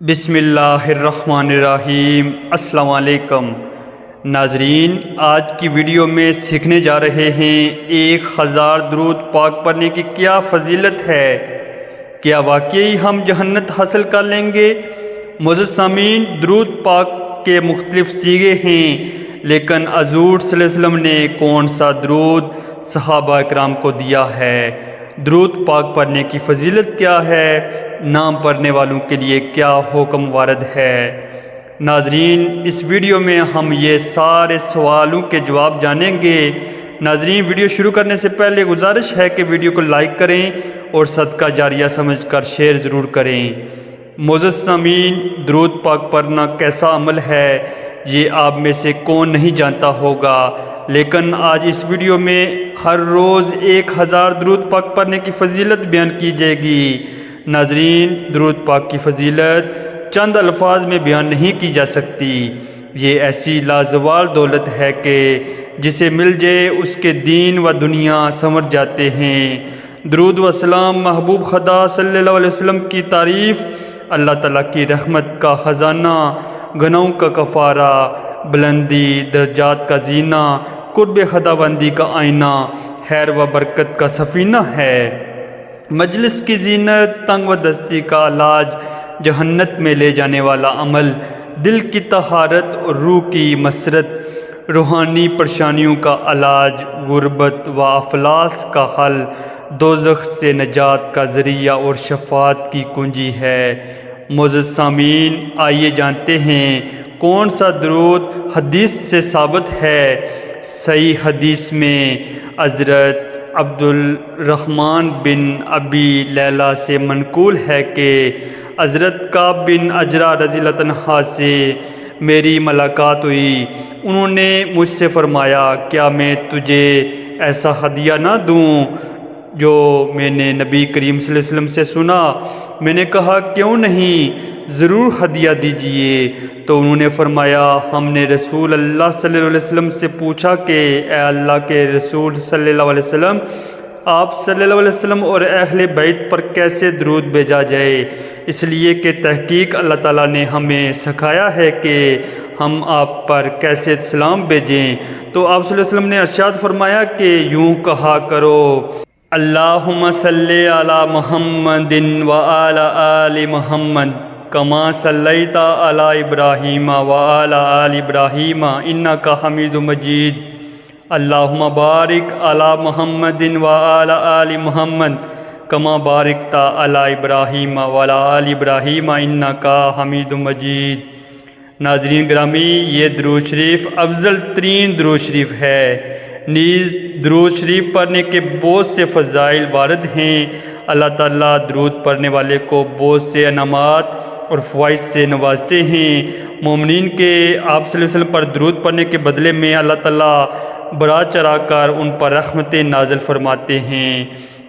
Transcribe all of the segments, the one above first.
بسم اللہ الرحمن الرحیم۔ السلام علیکم ناظرین، آج کی ویڈیو میں سیکھنے جا رہے ہیں 1000 درود پاک پڑھنے کی کیا فضیلت ہے۔ کیا واقعی ہم جنت حاصل کر لیں گے؟ معزز سامعین، درود پاک کے مختلف صیغے ہیں، لیکن حضور صلی اللہ علیہ وسلم نے کون سا درود صحابہ اکرام کو دیا ہے؟ درود پاک پڑھنے کی فضیلت کیا ہے؟ نام پڑھنے والوں کے لیے کیا حکم وارد ہے؟ ناظرین، اس ویڈیو میں ہم یہ سارے سوالوں کے جواب جانیں گے۔ ناظرین، ویڈیو شروع کرنے سے پہلے گزارش ہے کہ ویڈیو کو لائک کریں اور صدقہ جاریہ سمجھ کر شیئر ضرور کریں۔ معزز سامعین، درود پاک پڑھنا کیسا عمل ہے، یہ آپ میں سے کون نہیں جانتا ہوگا، لیکن آج اس ویڈیو میں ہر روز 1000 درود پاک پڑھنے کی فضیلت بیان کی جائے گی۔ ناظرین، درود پاک کی فضیلت چند الفاظ میں بیان نہیں کی جا سکتی۔ یہ ایسی لازوال دولت ہے کہ جسے مل جائے اس کے دین و دنیا سنور جاتے ہیں۔ درود و سلام محبوب خدا صلی اللہ علیہ وسلم کی تعریف، اللہ تعالیٰ کی رحمت کا خزانہ، گناہوں کا کفارہ، بلندی درجات کا زینہ، قرب خداوندی کا آئینہ، خیر و برکت کا سفینہ ہے، مجلس کی زینت، تنگ و دستی کا علاج، جہنت میں لے جانے والا عمل، دل کی طہارت اور روح کی مسرت، روحانی پریشانیوں کا علاج، غربت و افلاس کا حل، دوزخ سے نجات کا ذریعہ اور شفاعت کی کنجی ہے۔ معزز سامعین، آئیے جانتے ہیں کون سا درود حدیث سے ثابت ہے۔ صحیح حدیث میں حضرت عبد الرحمن بن ابی لیلہ سے منقول ہے کہ حضرت کعب بن عجرہ رضی اللہ عنہ سے میری ملاقات ہوئی۔ انہوں نے مجھ سے فرمایا، کیا میں تجھے ایسا ہدیہ نہ دوں جو میں نے نبی کریم صلی اللہ علیہ وسلم سے سنا؟ میں نے کہا، کیوں نہیں، ضرور ہدیہ دیجئے۔ تو انہوں نے فرمایا، ہم نے رسول اللہ صلی اللہ علیہ وسلم سے پوچھا کہ اے اللہ کے رسول صلی اللہ علیہ وسلم، آپ صلی اللہ علیہ وسلم اور اہل بیت پر کیسے درود بھیجا جائے؟ اس لیے کہ تحقیق اللہ تعالیٰ نے ہمیں سکھایا ہے کہ ہم آپ پر کیسے سلام بھیجیں۔ تو آپ صلی اللہ علیہ وسلم نے ارشاد فرمایا کہ یوں کہا کرو، اللہم صلی علی محمد وعلی آل محمد کما صلیت علی ابراہیم وعلی آل ابراہیم انک حمید مجید، اللہم بارک علی محمد وعلی آل محمد کما بارکت علی ابراہیم وعلی آل ابراہیم انک حمید مجید۔ ناظرین گرامی، یہ درود شریف افضل ترین درود شریف ہے۔ نیز درود شریف پڑھنے کے بہت سے فضائل وارد ہیں۔ اللہ تعالیٰ درود پڑھنے والے کو بہت سے انعامات اور فوائد سے نوازتے ہیں۔ مومنین کے آپ صلی اللہ علیہ وسلم پر درود پڑھنے کے بدلے میں اللہ تعالیٰ بڑھا چڑھا کر ان پر رحمتیں نازل فرماتے ہیں۔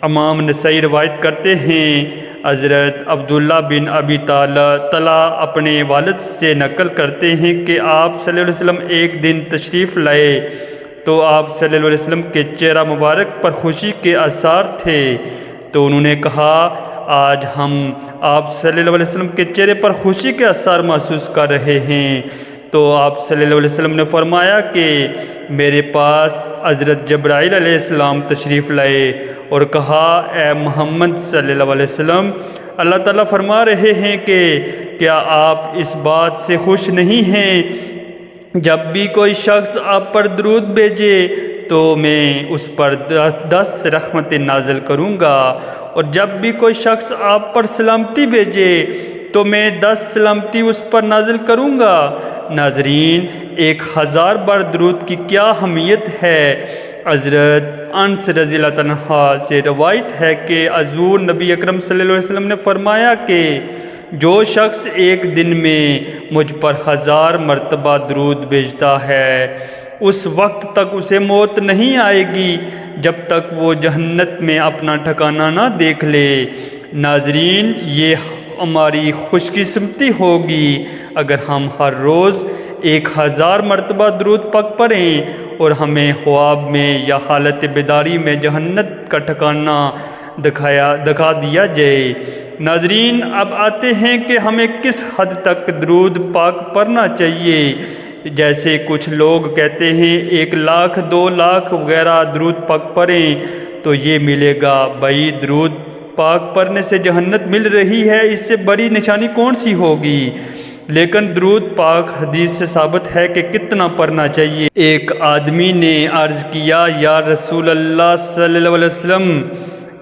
امام نسائی روایت کرتے ہیں، حضرت عبداللہ بن ابی طلحہ اپنے والد سے نقل کرتے ہیں کہ آپ صلی اللہ علیہ وسلم ایک دن تشریف لائے تو آپ صلی اللہ علیہ وسلم کے چہرہ مبارک پر خوشی کے آثار تھے۔ تو انہوں نے کہا، آج ہم آپ صلی اللہ علیہ وسلم کے چہرے پر خوشی کے آثار محسوس کر رہے ہیں۔ تو آپ صلی اللہ علیہ وسلم نے فرمایا کہ میرے پاس حضرت جبرائیل علیہ السلام تشریف لائے اور کہا، اے محمد صلی اللہ علیہ وسلم، اللہ تعالیٰ فرما رہے ہیں کہ کیا آپ اس بات سے خوش نہیں ہیں جب بھی کوئی شخص آپ پر درود بھیجے تو میں اس پر 10 رحمتیں نازل کروں گا، اور جب بھی کوئی شخص آپ پر سلامتی بھیجے تو میں 10 سلامتی اس پر نازل کروں گا۔ ناظرین، 1000 بار درود کی کیا اہمیت ہے۔ حضرت انس رضی اللہ عنہ سے روایت ہے کہ حضور نبی اکرم صلی اللہ علیہ وسلم نے فرمایا کہ جو شخص ایک دن میں مجھ پر 1000 مرتبہ درود بھیجتا ہے، اس وقت تک اسے موت نہیں آئے گی جب تک وہ جہنت میں اپنا ٹھکانہ نہ دیکھ لے۔ ناظرین، یہ ہماری خوش قسمتی ہوگی اگر ہم ہر روز 1000 مرتبہ درود پاک پڑھیں اور ہمیں خواب میں یا حالت بیداری میں جہنت کا ٹھکانہ دکھا دیا جائے۔ ناظرین، اب آتے ہیں کہ ہمیں کس حد تک درود پاک پڑھنا چاہیے۔ جیسے کچھ لوگ کہتے ہیں 1,00,000 2,00,000 وغیرہ درود پاک پڑھیں تو یہ ملے گا۔ بھائی، درود پاک پڑھنے سے جہنت مل رہی ہے، اس سے بڑی نشانی کون سی ہوگی؟ لیکن درود پاک حدیث سے ثابت ہے کہ کتنا پڑھنا چاہیے۔ ایک آدمی نے عرض کیا، یا رسول اللہ صلی اللہ علیہ وسلم،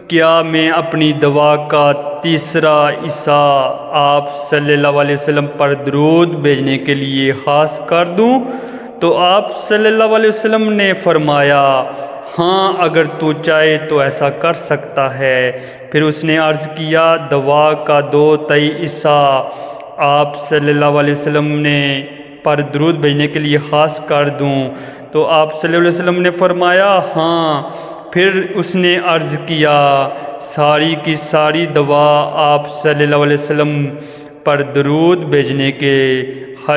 کیا میں اپنی دعا کا تیسرا حصہ آپ صلی اللہ علیہ وسلم پر درود بھیجنے کے لیے خاص کر دوں؟ تو آپ صلی اللہ علیہ وسلم نے فرمایا، ہاں، اگر تو چاہے تو ایسا کر سکتا ہے۔ پھر اس نے عرض کیا، دعا کا 2/3 حصہ آپ صلی اللہ علیہ وسلم نے پر درود بھیجنے کے لیے خاص کر دوں؟ تو آپ صلی اللہ علیہ وسلم نے فرمایا، ہاں۔ پھر اس نے عرض کیا، ساری کی ساری دعا آپ صلی اللہ علیہ وسلم پر درود بھیجنے کے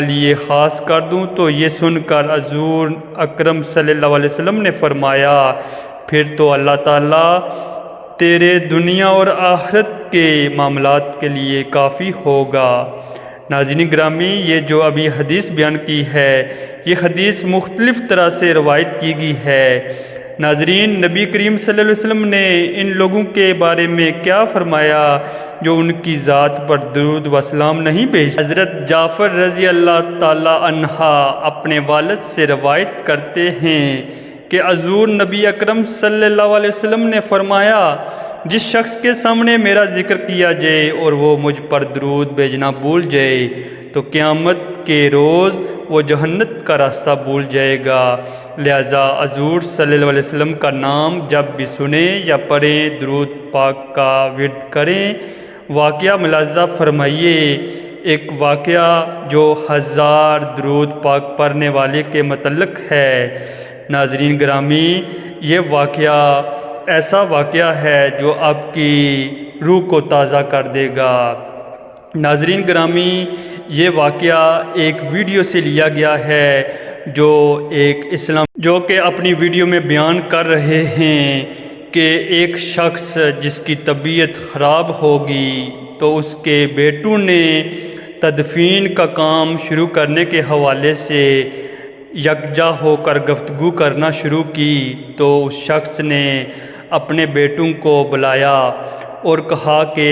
لیے خاص کر دوں؟ تو یہ سن کر حضور اکرم صلی اللہ علیہ وسلم نے فرمایا، پھر تو اللہ تعالیٰ تیرے دنیا اور آخرت کے معاملات کے لیے کافی ہوگا۔ ناظرین گرامی، یہ جو ابھی حدیث بیان کی ہے، یہ حدیث مختلف طرح سے روایت کی گئی ہے۔ ناظرین، نبی کریم صلی اللہ علیہ وسلم نے ان لوگوں کے بارے میں کیا فرمایا جو ان کی ذات پر درود و سلام نہیں بھیجتے؟ حضرت جعفر رضی اللہ تعالی عنہ اپنے والد سے روایت کرتے ہیں کہ حضور نبی اکرم صلی اللہ علیہ وسلم نے فرمایا، جس شخص کے سامنے میرا ذکر کیا جائے اور وہ مجھ پر درود بھیجنا بھول جائے تو قیامت کے روز وہ جہنت کا راستہ بھول جائے گا۔ لہذا حضور صلی اللہ علیہ وسلم کا نام جب بھی سنیں یا پڑھیں، درود پاک کا ورد کریں۔ واقعہ ملاحظہ فرمائیے، ایک واقعہ جو 1000 درود پاک پڑھنے والے کے متعلق ہے۔ ناظرین گرامی، یہ واقعہ ایسا واقعہ ہے جو آپ کی روح کو تازہ کر دے گا۔ ناظرین گرامی، یہ واقعہ ایک ویڈیو سے لیا گیا ہے جو ایک جو کہ اپنی ویڈیو میں بیان کر رہے ہیں کہ ایک شخص جس کی طبیعت خراب ہوگی تو اس کے بیٹوں نے تدفین کا کام شروع کرنے کے حوالے سے یکجا ہو کر گفتگو کرنا شروع کی۔ تو اس شخص نے اپنے بیٹوں کو بلایا اور کہا کہ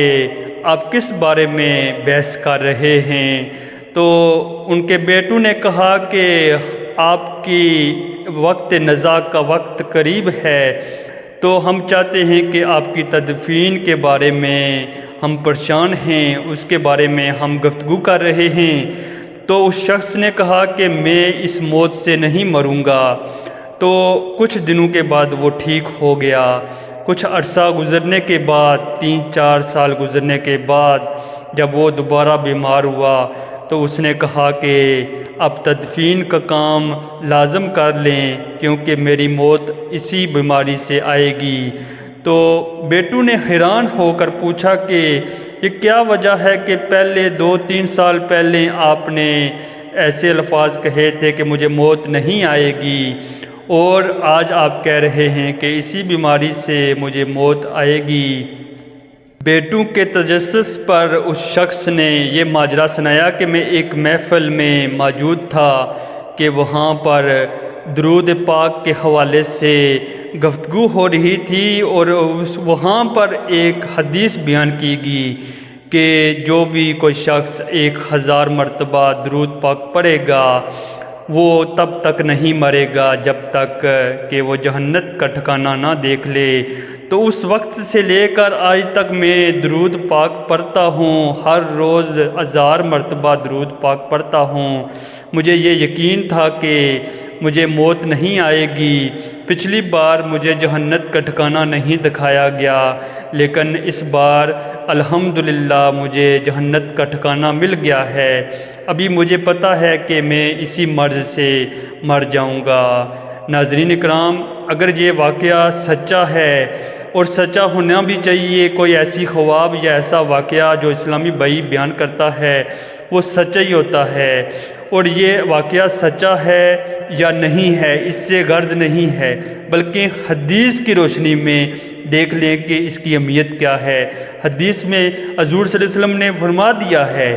آپ کس بارے میں بحث کر رہے ہیں؟ تو ان کے بیٹوں نے کہا کہ آپ کی وقت نزا کا وقت قریب ہے، تو ہم چاہتے ہیں کہ آپ کی تدفین کے بارے میں ہم پریشان ہیں، اس کے بارے میں ہم گفتگو کر رہے ہیں۔ تو اس شخص نے کہا کہ میں اس موت سے نہیں مروں گا۔ تو کچھ دنوں کے بعد وہ ٹھیک ہو گیا۔ کچھ عرصہ گزرنے کے بعد، 3-4 سال گزرنے کے بعد جب وہ دوبارہ بیمار ہوا تو اس نے کہا کہ اب تدفین کا کام لازم کر لیں کیونکہ میری موت اسی بیماری سے آئے گی۔ تو بیٹوں نے حیران ہو کر پوچھا کہ یہ کیا وجہ ہے کہ پہلے 2-3 سال پہلے آپ نے ایسے الفاظ کہے تھے کہ مجھے موت نہیں آئے گی، اور آج آپ کہہ رہے ہیں کہ اسی بیماری سے مجھے موت آئے گی؟ بیٹوں کے تجسس پر اس شخص نے یہ ماجرا سنایا کہ میں ایک محفل میں موجود تھا کہ وہاں پر درود پاک کے حوالے سے گفتگو ہو رہی تھی، اور وہاں پر ایک حدیث بیان کی گئی کہ جو بھی کوئی شخص 1000 مرتبہ درود پاک پڑھے گا وہ تب تک نہیں مرے گا جب تک کہ وہ جہنت کا ٹھکانہ نہ دیکھ لے۔ تو اس وقت سے لے کر آج تک میں درود پاک پڑھتا ہوں، ہر روز 1000 مرتبہ درود پاک پڑھتا ہوں۔ مجھے یہ یقین تھا کہ مجھے موت نہیں آئے گی۔ پچھلی بار مجھے جہنت کا ٹھکانہ نہیں دکھایا گیا، لیکن اس بار الحمدللہ مجھے جہنت کا ٹھکانہ مل گیا ہے۔ ابھی مجھے پتہ ہے کہ میں اسی مرض سے مر جاؤں گا۔ ناظرین اکرام، اگر یہ واقعہ سچا ہے اور سچا ہونا بھی چاہیے، کوئی ایسی خواب یا ایسا واقعہ جو اسلامی بھائی بیان کرتا ہے وہ سچا ہی ہوتا ہے، اور یہ واقعہ سچا ہے یا نہیں ہے اس سے غرض نہیں ہے، بلکہ حدیث کی روشنی میں دیکھ لیں کہ اس کی اہمیت کیا ہے۔ حدیث میں حضور صلی اللہ علیہ وسلم نے فرما دیا ہے